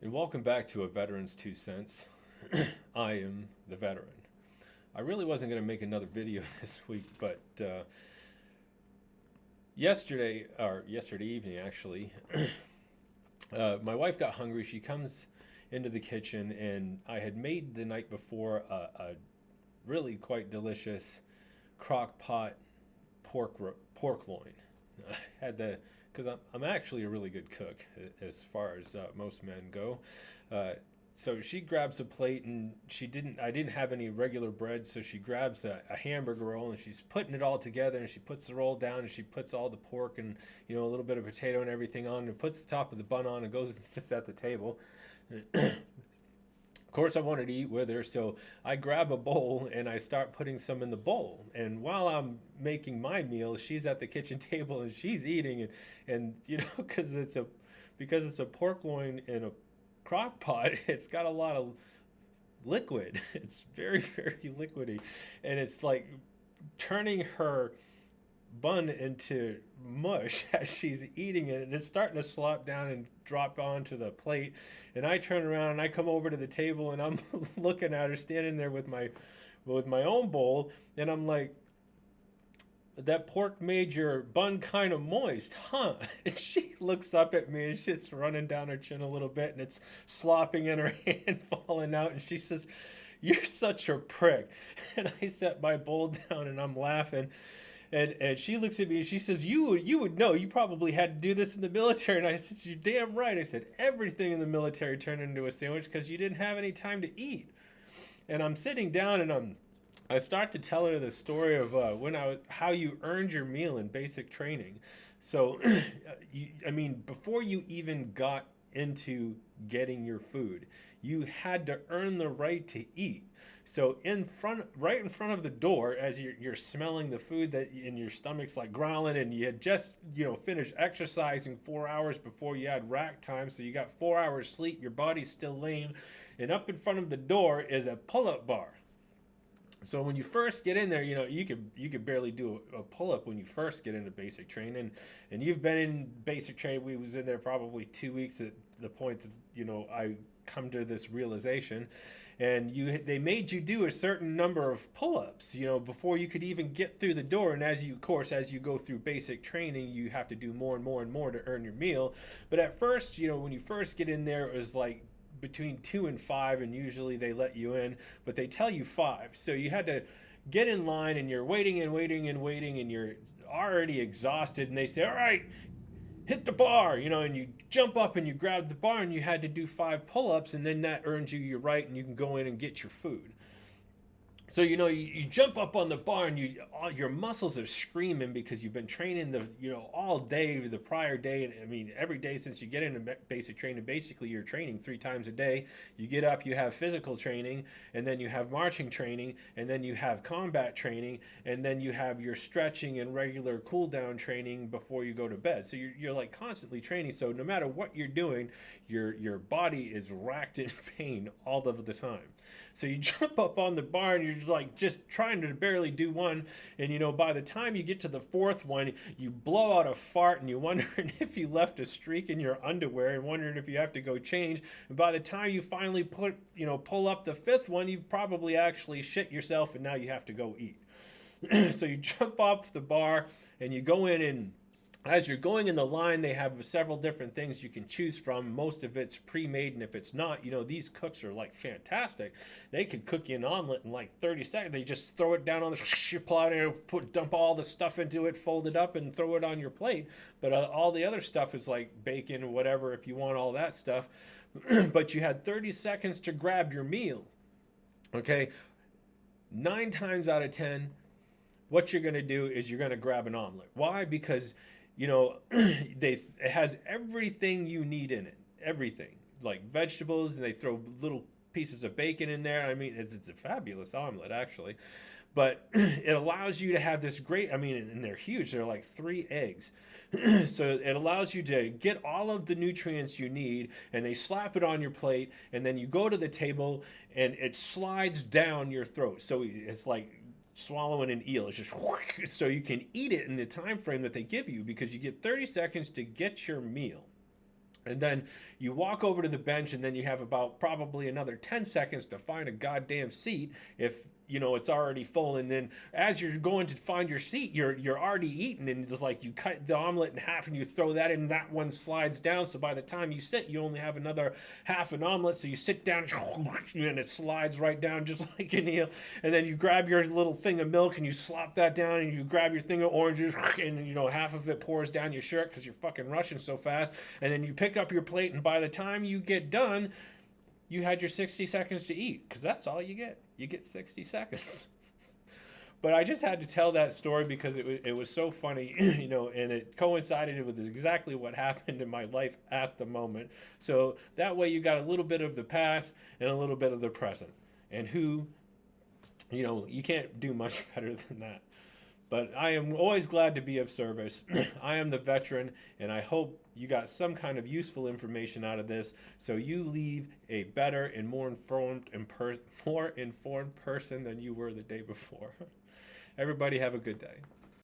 And welcome back to A Veteran's Two Cents. I am the veteran. I really wasn't going to make another video this week, but yesterday evening actually, my wife got hungry. She comes into the kitchen, and I had made the night before a really quite delicious crock pot pork loin. I had the because I'm actually a really good cook as far as most men go. Uh, so she grabs a plate, and I didn't have any regular bread, so she grabs a hamburger roll, and she's putting it all together, and she puts the roll down, and she puts all the pork and a little bit of potato and everything on, and puts the top of the bun on, and goes and sits at the table. Of course, I wanted to eat with her, so I grab a bowl and I start putting some in the bowl. And while I'm making my meal, she's at the kitchen table and she's eating, and because it's a pork loin in a crock pot, it's got a lot of liquid. It's very very liquidy, and it's like turning her bun into mush as she's eating it, and it's starting to slop down and drop onto the plate. And I turn around and I come over to the table, and I'm looking at her standing there with my own bowl, and I'm like, that pork made your bun kind of moist, huh? And she looks up at me, and shit's running down her chin a little bit, and it's slopping in her hand, falling out, and she says, "You're such a prick." And I set my bowl down, and I'm laughing. And she looks at me and she says, you would know. You probably had to do this in the military." And I said, "You're damn right." I said, "Everything in the military turned into a sandwich because you didn't have any time to eat." And I'm sitting down, and I start to tell her the story of how you earned your meal in basic training. So, I mean, before you even got into getting your food, you had to earn the right to eat. So right in front of the door, as you're smelling the food that in your stomach's like growling, and you had just finished exercising 4 hours before you had rack time, so you got 4 hours sleep. Your body's still lame, and up in front of the door is a pull-up bar. So when you first get in there, you could barely do a pull up when you first get into basic training, and you've been in basic training. We was in there probably 2 weeks at the point that I come to this realization, and they made you do a certain number of pull ups, before you could even get through the door. And of course, as you go through basic training, you have to do more and more and more to earn your meal. But at first, when you first get in there, it was like between 2 and 5, and usually they let you in, but they tell you 5. So you had to get in line, and you're waiting and waiting and waiting, and you're already exhausted, and they say, "All right, hit the bar," and you jump up and you grab the bar, and you had to do 5 pull-ups, and then that earns you your right, and you can go in and get your food. So you jump up on the bar, and all your muscles are screaming because you've been training all day the prior day. And I mean, every day since you get into basic training, basically you're training 3 times a day. You get up, you have physical training, and then you have marching training, and then you have combat training, and then you have your stretching and regular cool down training before you go to bed. So you're like constantly training. So no matter what you're doing, your body is racked in pain all of the time. So you jump up on the bar, and you're like just trying to barely do one. And by the time you get to the 4th one, you blow out a fart, and you're wondering if you left a streak in your underwear, and wondering if you have to go change. And by the time you finally pull up the 5th one, you've probably actually shit yourself, and now you have to go eat. So you jump off the bar, and you go in, and as you're going in the line, they have several different things you can choose from. Most of it's pre-made, and if it's not, these cooks are like fantastic. They can cook you an omelet in like 30 seconds. They just throw it down on the plot, and dump all the stuff into it, fold it up, and throw it on your plate. But all the other stuff is like bacon or whatever if you want all that stuff. But you had 30 seconds to grab your meal. Okay, 9 times out of 10, what you're going to do is you're going to grab an omelet. Why? Because it has everything you need in it. Everything. Like vegetables, and they throw little pieces of bacon in there. I mean, it's a fabulous omelet, actually. But it allows you to have this great, I mean, and they're huge. They're like 3 eggs. So it allows you to get all of the nutrients you need, and they slap it on your plate, and then you go to the table, and it slides down your throat. So it's like swallowing an eel. It's just so you can eat it in the time frame that they give you, because you get 30 seconds to get your meal. And then you walk over to the bench, and then you have about probably another 10 seconds to find a goddamn seat if it's already full. And then as you're going to find your seat, you're already eating, and it's like you cut the omelet in half and you throw that in, that one slides down. So by the time you sit, you only have another half an omelet. So you sit down and it slides right down just like an eel. And then you grab your little thing of milk and you slop that down, and you grab your thing of oranges, and half of it pours down your shirt because you're fucking rushing so fast. And then you pick up your plate, and by the time you get done, you had your 60 seconds to eat, because that's all you get. You get 60 seconds. But I just had to tell that story because it was so funny, and it coincided with exactly what happened in my life at the moment. So that way you got a little bit of the past and a little bit of the present. And you can't do much better than that. But I am always glad to be of service. I am the veteran, and I hope you got some kind of useful information out of this, so you leave a better and more informed person than you were the day before. Everybody have a good day.